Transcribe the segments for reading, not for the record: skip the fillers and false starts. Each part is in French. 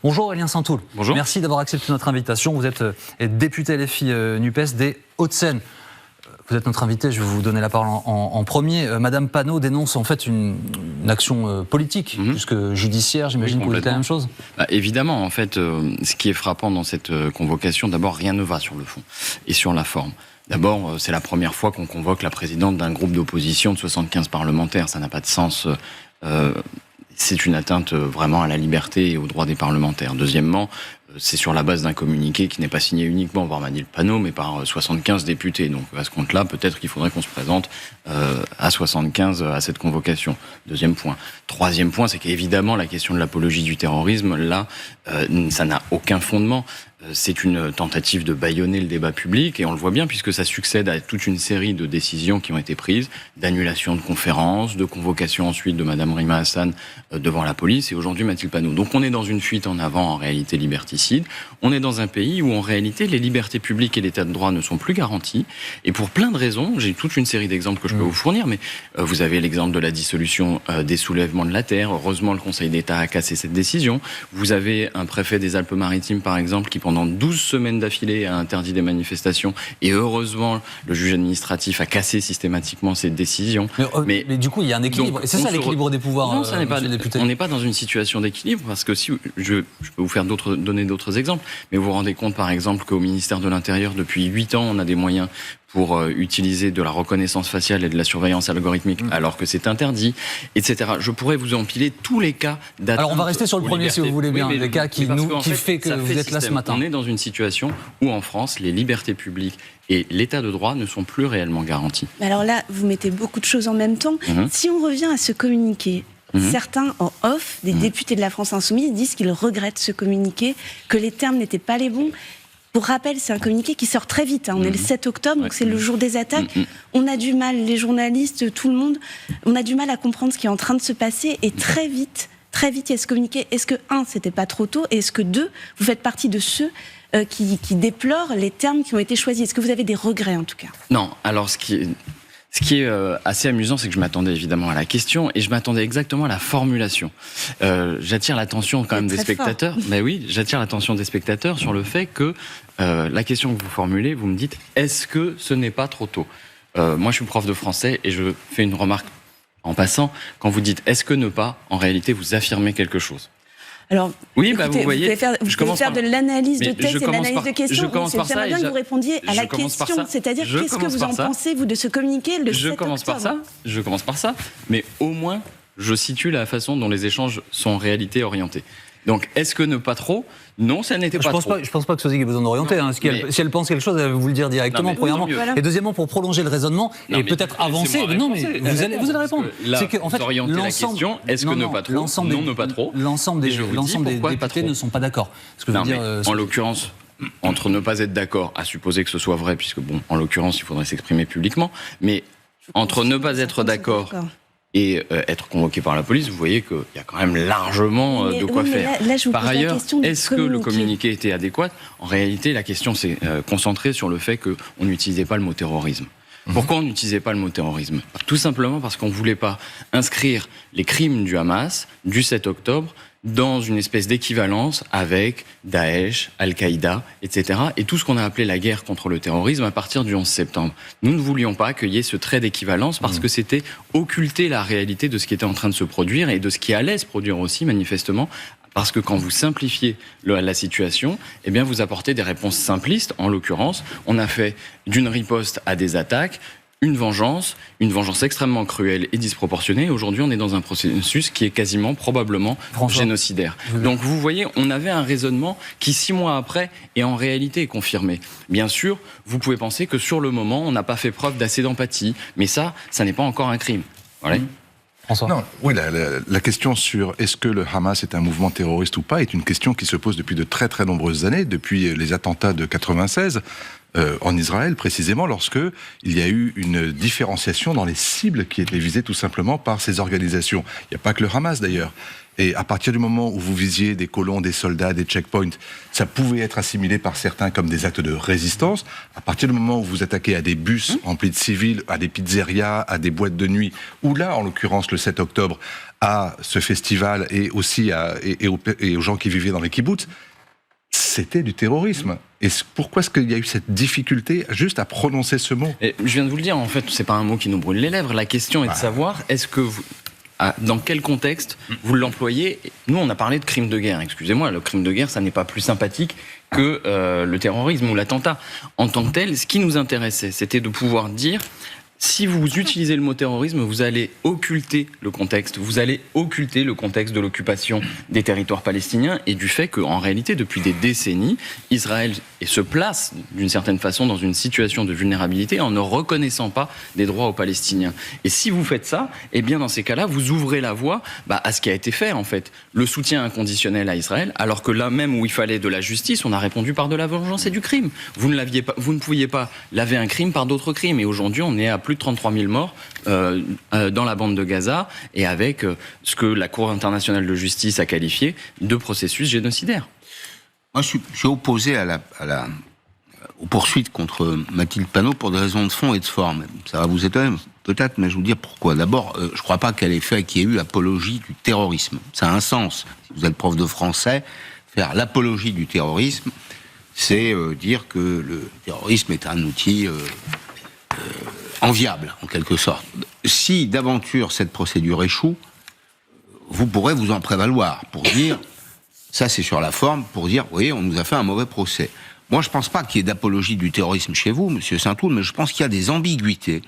Bonjour Aurélien Saint-Toul. Bonjour. Merci d'avoir accepté notre invitation. Vous êtes député LFI NUPES des Hauts-de-Seine. Vous êtes notre invité, je vais vous donner la parole en premier. Madame Panot dénonce en fait une action politique, plus que judiciaire. J'imagine que vous dites la même chose. Évidemment, en fait, ce qui est frappant dans cette convocation, d'abord, rien ne va sur le fond et sur la forme. D'abord, c'est la première fois qu'on convoque la présidente d'un groupe d'opposition de 75 parlementaires. Ça n'a pas de sens. C'est une atteinte vraiment à la liberté et aux droits des parlementaires. Deuxièmement, c'est sur la base d'un communiqué qui n'est pas signé uniquement par Mathilde Panot, mais par 75 députés. Donc à ce compte-là, peut-être qu'il faudrait qu'on se présente à 75 à cette convocation. Deuxième point. Troisième point, c'est qu'évidemment, la question de l'apologie du terrorisme, là, ça n'a aucun fondement. C'est une tentative de bâillonner le débat public, et on le voit bien puisque ça succède à toute une série de décisions qui ont été prises, d'annulation de conférences, de convocation ensuite de Madame Rima Hassan devant la police, et aujourd'hui Mathilde Panot. Donc on est dans une fuite en avant, en réalité liberticide. On est dans un pays où en réalité les libertés publiques et l'état de droit ne sont plus garantis, et pour plein de raisons. J'ai toute une série d'exemples que je peux vous fournir, mais vous avez l'exemple de la dissolution des soulèvements de la terre. Heureusement, le Conseil d'État a cassé cette décision. Vous avez un préfet des Alpes-Maritimes, par exemple, qui pendant 12 semaines d'affilée a interdit des manifestations, et heureusement le juge administratif a cassé systématiquement cette décision. Mais du coup il y a un équilibre, donc, et c'est ça l'équilibre des pouvoirs. Non, ça n'est pas, on n'est pas dans une situation d'équilibre, parce que si je peux vous donner d'autres exemples, mais vous vous rendez compte par exemple qu'au ministère de l'Intérieur depuis 8 ans on a des moyens pour utiliser de la reconnaissance faciale et de la surveillance algorithmique, alors que c'est interdit, etc. Je pourrais vous empiler tous les cas d'atteinte. Alors on va rester sur le premier libertés. si vous voulez bien, oui, les cas qui fait que vous êtes là ce matin. On est dans une situation où en France, les libertés publiques et l'état de droit ne sont plus réellement garantis. Alors là, vous mettez beaucoup de choses en même temps. Si on revient à ce communiqué, certains en off, des députés de la France Insoumise, disent qu'ils regrettent ce communiqué, que les termes n'étaient pas les bons. Pour rappel, c'est un communiqué qui sort très vite. On est le 7 octobre, donc c'est le jour des attaques. On a du mal, les journalistes, tout le monde, on a du mal à comprendre ce qui est en train de se passer. Et très vite, il y a ce communiqué. Est-ce que, c'était pas trop tôt? Et est-ce que, deux, vous faites partie de ceux qui déplorent les termes qui ont été choisis? Est-ce que vous avez des regrets, en tout cas? Non, alors ce qui est assez amusant, c'est que je m'attendais évidemment à la question, et je m'attendais exactement à la formulation. J'attire l'attention quand même des spectateurs. Mais oui, j'attire l'attention des spectateurs sur le fait que la question que vous formulez, vous me dites, est-ce que ce n'est pas trop tôt? Moi, je suis prof de français et je fais une remarque en passant. Quand vous dites est-ce que ne pas, en réalité, vous affirmez quelque chose. Alors, oui, écoutez, vous voyez, vous pouvez faire de l'analyse de texte et de l'analyse de questions. J'aimerais bien que vous répondiez à la question, c'est-à-dire qu'est-ce que vous en pensez, vous, de ce communiqué le 7 octobre? Je commence par ça, mais au moins, je situe la façon dont les échanges sont en réalité orientés. Donc, est-ce que ne pas trop? Non, ça n'était pas trop. Je pense pas que Sophie ait besoin d'orienter. Si elle pense quelque chose, elle va vous le dire directement, premièrement. Et deuxièmement, pour prolonger le raisonnement et peut-être avancer. Non, mais vous allez répondre. C'est que, en fait, orienter la question, est-ce que ne pas trop? Non, ne pas trop. L'ensemble des députés ne sont pas d'accord. En l'occurrence, entre ne pas être d'accord, à supposer que ce soit vrai, puisque, bon, en l'occurrence, il faudrait s'exprimer publiquement, mais entre ne pas être d'accord et être convoqué par la police, vous voyez qu'il y a quand même largement de quoi faire. Par ailleurs, est-ce que le communiqué était adéquat? En réalité, la question s'est concentrée sur le fait qu'on n'utilisait pas le mot terrorisme. Pourquoi on n'utilisait pas le mot terrorisme? Tout simplement parce qu'on ne voulait pas inscrire les crimes du Hamas du 7 octobre dans une espèce d'équivalence avec Daesh, Al-Qaïda, etc. et tout ce qu'on a appelé la guerre contre le terrorisme à partir du 11 septembre. Nous ne voulions pas qu'il y ait ce trait d'équivalence parce que c'était occulter la réalité de ce qui était en train de se produire et de ce qui allait se produire aussi, manifestement. Parce que quand vous simplifiez la situation, eh bien vous apportez des réponses simplistes. En l'occurrence, on a fait d'une riposte à des attaques une vengeance extrêmement cruelle et disproportionnée. Aujourd'hui, on est dans un processus qui est quasiment, probablement, génocidaire. Donc vous voyez, on avait un raisonnement qui, 6 mois après, est en réalité confirmé. Bien sûr, vous pouvez penser que sur le moment, on n'a pas fait preuve d'assez d'empathie, mais ça n'est pas encore un crime. Voilà. Non, oui, la question sur est-ce que le Hamas est un mouvement terroriste ou pas est une question qui se pose depuis de très très nombreuses années, depuis les attentats de 96 en Israël précisément, lorsque il y a eu une différenciation dans les cibles qui étaient visées tout simplement par ces organisations. Il n'y a pas que le Hamas d'ailleurs. Et à partir du moment où vous visiez des colons, des soldats, des checkpoints, ça pouvait être assimilé par certains comme des actes de résistance. À partir du moment où vous attaquez à des bus remplis de civils, à des pizzerias, à des boîtes de nuit, ou là, en l'occurrence, le 7 octobre, à ce festival et aussi aux gens qui vivaient dans les kibboutz, c'était du terrorisme. Et pourquoi est-ce qu'il y a eu cette difficulté juste à prononcer ce mot ? Et je viens de vous le dire, en fait, c'est pas un mot qui nous brûle les lèvres. La question est de savoir, est-ce que dans quel contexte vous l'employez ? Nous, on a parlé de crime de guerre. Excusez-moi, le crime de guerre, ça n'est pas plus sympathique que le terrorisme ou l'attentat. En tant que tel, ce qui nous intéressait, c'était de pouvoir dire... Si vous utilisez le mot terrorisme, vous allez occulter le contexte. Vous allez occulter le contexte de l'occupation des territoires palestiniens et du fait qu'en réalité, depuis des décennies, Israël se place d'une certaine façon dans une situation de vulnérabilité en ne reconnaissant pas des droits aux Palestiniens. Et si vous faites ça, eh bien dans ces cas-là, vous ouvrez la voie à ce qui a été fait en fait. Le soutien inconditionnel à Israël, alors que là même où il fallait de la justice, on a répondu par de la vengeance et du crime. Vous ne pouviez pas laver un crime par d'autres crimes. Et aujourd'hui, on est à plus de 33 000 morts dans la bande de Gaza et avec ce que la Cour internationale de justice a qualifié de processus génocidaire. Moi, je suis opposé aux poursuites contre Mathilde Panot pour des raisons de fond et de forme. Ça va vous étonner peut-être, mais je vais vous dire pourquoi. D'abord, je ne crois pas qu'il y ait eu apologie du terrorisme. Ça a un sens. Si vous êtes prof de français, faire l'apologie du terrorisme, c'est dire que le terrorisme est un outil... enviable, en quelque sorte. Si d'aventure cette procédure échoue, vous pourrez vous en prévaloir pour dire, ça c'est sur la forme, pour dire, vous voyez, on nous a fait un mauvais procès. Moi, je pense pas qu'il y ait d'apologie du terrorisme chez vous, Monsieur Saint-Toul, mais je pense qu'il y a des ambiguïtés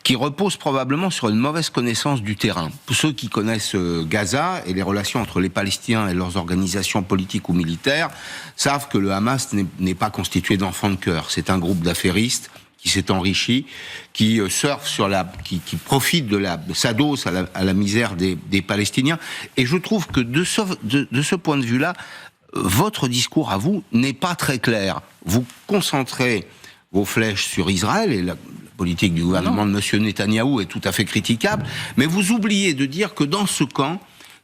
qui reposent probablement sur une mauvaise connaissance du terrain. Pour ceux qui connaissent Gaza et les relations entre les Palestiniens et leurs organisations politiques ou militaires, savent que le Hamas n'est pas constitué d'enfants de cœur. C'est un groupe d'affairistes qui s'est enrichi, qui surfe qui profite de s'adosse à la misère des Palestiniens. Et je trouve que de ce point de vue-là, votre discours à vous n'est pas très clair. Vous concentrez vos flèches sur Israël, et la politique du gouvernement de M. Netanyahou est tout à fait critiquable, mais vous oubliez de dire que dans ce camp,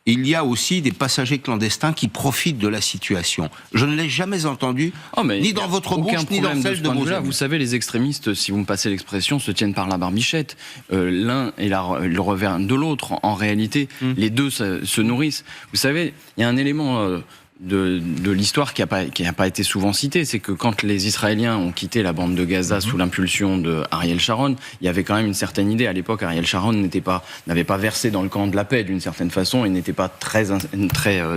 il y a aussi des passagers clandestins qui profitent de la situation. Je ne l'ai jamais entendu, ni dans votre bouche, ni dans celle de vos amis. Vous savez, les extrémistes, si vous me passez l'expression, se tiennent par la barbichette. L'un est le revers de l'autre. En réalité, les deux se nourrissent. Vous savez, il y a un élément... de l'histoire qui n'a pas été souvent citée, c'est que quand les Israéliens ont quitté la bande de Gaza sous l'impulsion de Ariel Sharon, il y avait quand même une certaine idée. À l'époque, Ariel Sharon n'avait pas versé dans le camp de la paix d'une certaine façon et n'était pas très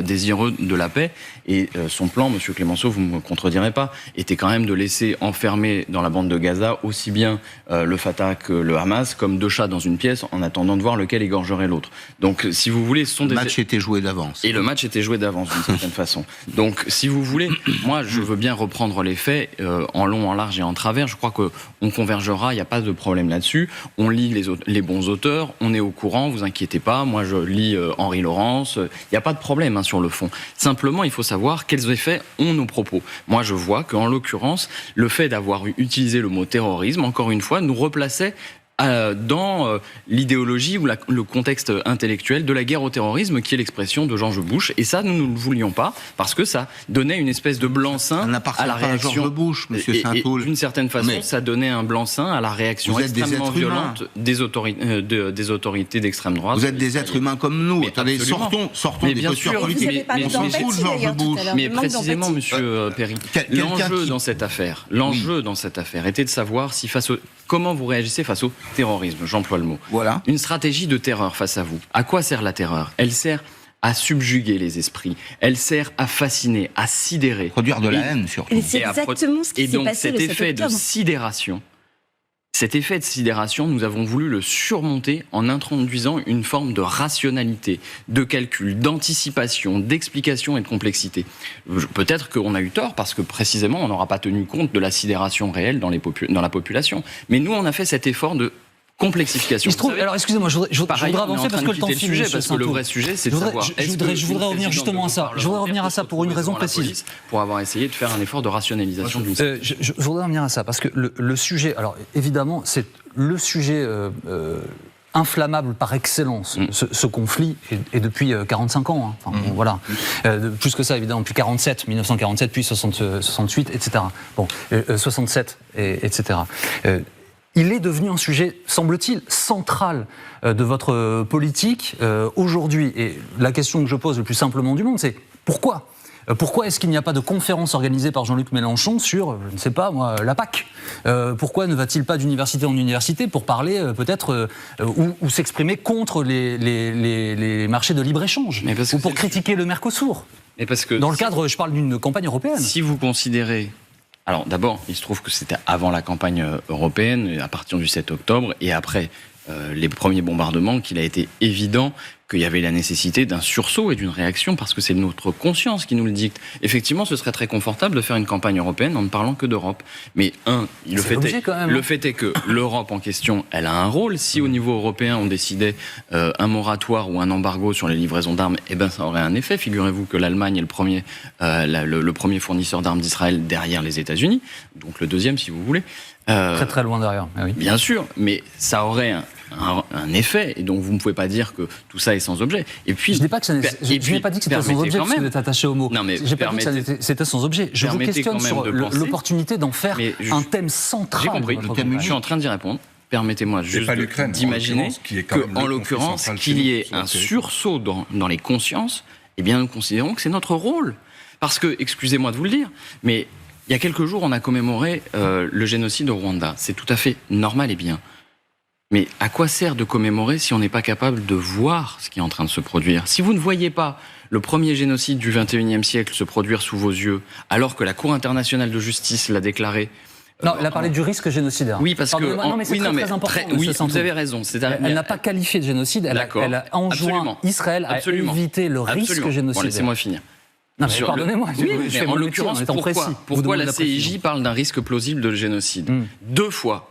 désireux de la paix. Et son plan, Monsieur Clémenceau, vous ne me contredirez pas, était quand même de laisser enfermer dans la bande de Gaza aussi bien le Fatah que le Hamas comme deux chats dans une pièce en attendant de voir lequel égorgerait l'autre. Donc, si vous voulez, le match était joué d'avance. Et le match était joué d'avance d'une certaine façon. Donc, si vous voulez, moi, je veux bien reprendre les faits en long, en large et en travers. Je crois qu'on convergera, il n'y a pas de problème là-dessus. On lit les bons auteurs, on est au courant, vous inquiétez pas. Moi, je lis Henri Laurence. Il n'y a pas de problème sur le fond. Simplement, il faut savoir quels effets ont nos propos. Moi, je vois qu'en l'occurrence, le fait d'avoir utilisé le mot terrorisme, encore une fois, nous replaçait dans l'idéologie ou le contexte intellectuel de la guerre au terrorisme qui est l'expression de George Bush. Et ça, nous ne le voulions pas parce que ça donnait une espèce de blanc-seing à la réaction. À George Bush, Monsieur Saint-Toul. Et d'une certaine façon, ça donnait un blanc-seing à la réaction extrêmement violente des autorités d'extrême droite. Vous êtes des êtres humains comme nous. Attendez, sortons des postures politiques. Mais précisément, Monsieur Perry, l'enjeu dans cette affaire était de savoir si comment vous réagissez face au terrorisme, j'emploie le mot. Voilà. Une stratégie de terreur face à vous. À quoi sert la terreur ? Elle sert à subjuguer les esprits. Elle sert à fasciner, à sidérer. Produire de la haine, surtout. Et c'est exactement ce qui s'est passé le 7 octobre. Cet effet de sidération, nous avons voulu le surmonter en introduisant une forme de rationalité, de calcul, d'anticipation, d'explication et de complexité. Peut-être qu'on a eu tort parce que précisément on n'aura pas tenu compte de la sidération réelle dans la population. Mais nous, on a fait cet effort de complexification. Alors excusez-moi, je voudrais avancer parce que le temps file. Parce que le vrai sujet, c'est de savoir. Je voudrais revenir justement à ça. Je voudrais revenir à ça pour une raison précise. Pour avoir essayé de faire un effort de rationalisation d'une je voudrais revenir à ça parce que le sujet, alors évidemment, c'est le sujet inflammable par excellence, ce conflit, et depuis 45 ans. Hein. Enfin, voilà. Plus que ça, évidemment, depuis 1947, puis 68, etc. Bon, 67, etc. il est devenu un sujet, semble-t-il, central de votre politique aujourd'hui. Et la question que je pose le plus simplement du monde, c'est pourquoi ? Pourquoi est-ce qu'il n'y a pas de conférence organisée par Jean-Luc Mélenchon sur, je ne sais pas moi, la PAC ? Pourquoi ne va-t-il pas d'université en université pour parler peut-être ou s'exprimer contre les marchés de libre-échange ? Ou pour critiquer le Mercosur ? Mais parce que dans le cadre, je parle d'une campagne européenne. Si vous considérez... Alors d'abord, il se trouve que c'était avant la campagne européenne, à partir du 7 octobre, et après les premiers bombardements, qu'il a été évident qu'il y avait la nécessité d'un sursaut et d'une réaction, parce que c'est notre conscience qui nous le dicte. Effectivement, ce serait très confortable de faire une campagne européenne en ne parlant que d'Europe. Mais le fait est que l'Europe en question, elle a un rôle. Si au niveau européen, on décidait un moratoire ou un embargo sur les livraisons d'armes, eh ben, ça aurait un effet. Figurez-vous que l'Allemagne est le premier fournisseur d'armes d'Israël derrière les États-Unis, donc le deuxième si vous voulez. Très très loin derrière. Ah oui. Bien sûr, mais ça aurait un effet, et donc vous ne pouvez pas dire que tout ça est sans objet. Et puis, je n'ai pas dit que c'était sans objet, parce que vous êtes attaché au mot. Non, mais j'ai pas dit que c'était sans objet. Je vous questionne sur l'opportunité d'en faire un thème central. J'ai compris, je suis en train d'y répondre. Permettez-moi juste d'imaginer qu'en l'occurrence, qu'il y ait un sursaut dans les consciences, eh bien nous considérons que c'est notre rôle. Parce que, excusez-moi de vous le dire, mais il y a quelques jours, on a commémoré le génocide au Rwanda. C'est tout à fait normal et bien. Mais à quoi sert de commémorer si on n'est pas capable de voir ce qui est en train de se produire ? Si vous ne voyez pas le premier génocide du XXIe siècle se produire sous vos yeux, alors que la Cour internationale de justice l'a déclaré... Non, elle a parlé du risque génocidaire. Oui, parce que... Non, mais c'est très important. Oui, vous avez raison. Elle n'a pas qualifié de génocide, elle a enjoint Israël à éviter le risque génocidaire. Bon, laissez-moi finir. Non, mais pardonnez-moi. Mais en l'occurrence, pourquoi la CIJ parle d'un risque plausible de génocide ? Deux fois,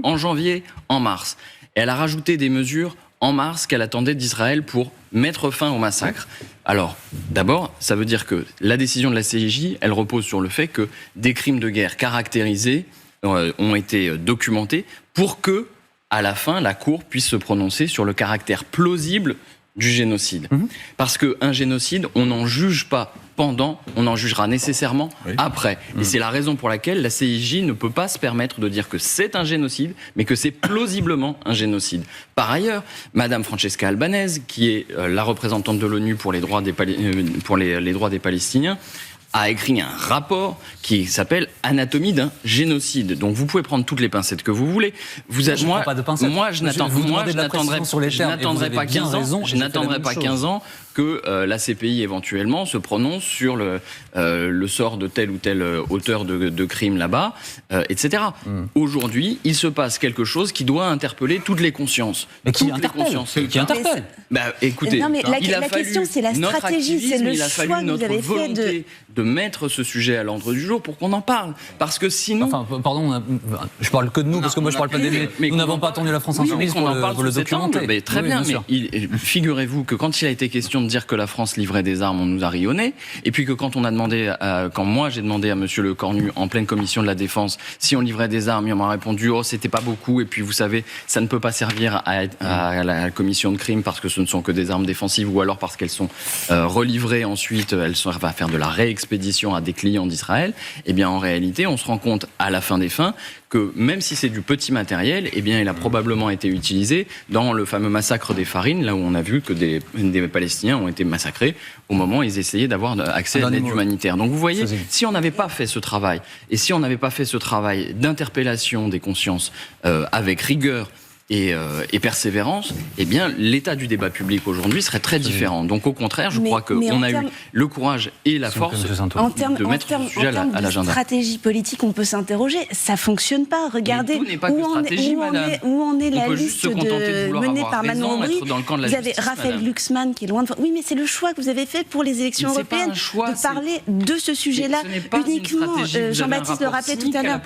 en janvier, en mars. Et elle a rajouté des mesures en mars qu'elle attendait d'Israël pour mettre fin au massacre. Alors, d'abord, ça veut dire que la décision de la CIJ, elle repose sur le fait que des crimes de guerre caractérisés ont été documentés pour que, à la fin, la Cour puisse se prononcer sur le caractère plausible du génocide. Parce qu'un génocide, on n'en juge pas pendant, on en jugera nécessairement après. Et c'est la raison pour laquelle la CIJ ne peut pas se permettre de dire que c'est un génocide, mais que c'est plausiblement un génocide. Par ailleurs, Madame Francesca Albanese, qui est la représentante de l'ONU pour les droits des Palestiniens, a écrit un rapport qui s'appelle « Anatomie d'un génocide ». Donc vous pouvez prendre toutes les pincettes que vous voulez. Moi, je n'attendrai pas 15 ans que la CPI éventuellement se prononce sur le sort de tel ou tel auteur de crime là-bas, etc. Aujourd'hui, il se passe quelque chose qui doit interpeller toutes les consciences. Mais qui interpelle ? Écoutez, non, mais la question, c'est la stratégie, c'est le choix que vous avez fait de mettre ce sujet à l'ordre du jour pour qu'on en parle. Parce que sinon... Enfin, pardon, je parle que de nous, parce que moi je parle pas des... Nous n'avons pas attendu la France Insoumise pour le documenter. Mais très bien, mais figurez-vous que quand il a été question de dire que la France livrait des armes, on nous a rayonné. Et puis que quand moi j'ai demandé à Monsieur Le Cornu, en pleine commission de la Défense, si on livrait des armes, il m'a répondu « Oh, c'était pas beaucoup. Et puis vous savez, ça ne peut pas servir à la commission de crime parce que ce ne sont que des armes défensives ou alors parce qu'elles sont relivrées ensuite, elles servent à faire de la réexpédition à des clients d'Israël. Eh bien, en réalité, on se rend compte à la fin des fins que même si c'est du petit matériel, eh bien, il a probablement été utilisé dans le fameux massacre des Farines, là où on a vu que des Palestiniens ont été massacrés au moment où ils essayaient d'avoir accès à l'aide humanitaire. Donc vous voyez, si on n'avait pas fait ce travail, et si on n'avait pas fait ce travail d'interpellation des consciences avec rigueur et persévérance, eh bien, l'état du débat public aujourd'hui serait très différent. Donc, au contraire, je crois qu'on a eu le courage et la force de mettre ce sujet à l'agenda. En stratégie politique, on peut s'interroger. Ça fonctionne pas. Regardez où en est la liste menée par Manon Aubry. Vous avez Raphaël Glucksmann qui est loin de... Oui, mais c'est le choix que vous avez fait pour les élections européennes de parler de ce sujet-là uniquement. Jean-Baptiste le rappelait tout à l'heure.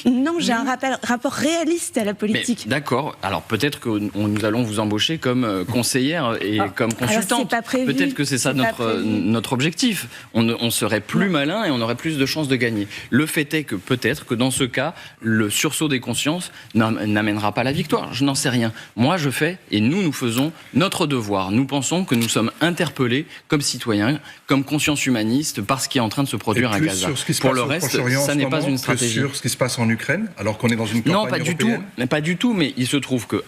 Non, j'ai un rapport réaliste à la politique. D'accord. Alors peut-être que nous allons vous embaucher comme conseillère et comme consultante. Peut-être que c'est ça notre objectif. On serait plus malin et on aurait plus de chances de gagner. Le fait est que peut-être que dans ce cas, le sursaut des consciences n'amènera pas la victoire. Je n'en sais rien. Moi, je fais et nous faisons notre devoir. Nous pensons que nous sommes interpellés comme citoyens, comme conscience humaniste par ce qui est en train de se produire à Gaza. Pour le reste, ça n'est pas une stratégie. Sur ce qui se passe en Ukraine, alors qu'on est dans une campagne européenne. Non, pas du tout, mais il se trouve que,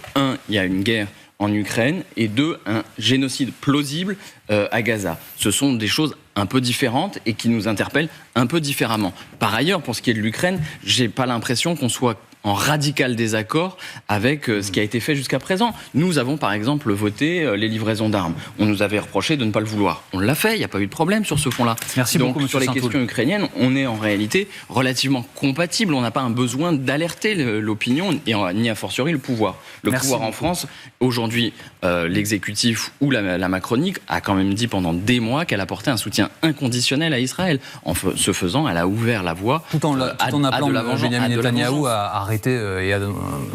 il y a une guerre en Ukraine, et 2, un génocide plausible à Gaza. Ce sont des choses un peu différentes et qui nous interpellent un peu différemment. Par ailleurs, pour ce qui est de l'Ukraine, j'ai pas l'impression qu'on soit en radical désaccord avec ce qui a été fait jusqu'à présent. Nous avons par exemple voté les livraisons d'armes. On nous avait reproché de ne pas le vouloir. On l'a fait, il n'y a pas eu de problème sur ce fond-là. Merci beaucoup, sur les questions ukrainiennes, on est en réalité relativement compatibles. On n'a pas un besoin d'alerter l'opinion, et ni a fortiori le pouvoir. Le pouvoir en France, aujourd'hui, l'exécutif ou la Macronique a quand même dit pendant des mois qu'elle apportait un soutien inconditionnel à Israël. En ce faisant, elle a ouvert la voie tout en appelant Benjamin Netanyahou à arrêter et à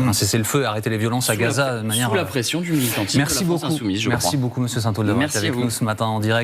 un cessez-le-feu, arrêter les violences à Gaza de manière... Sous la pression du militantisme de la France insoumise, je crois. Merci beaucoup, Monsieur Saint-Aul, d'avoir été avec nous ce matin en direct.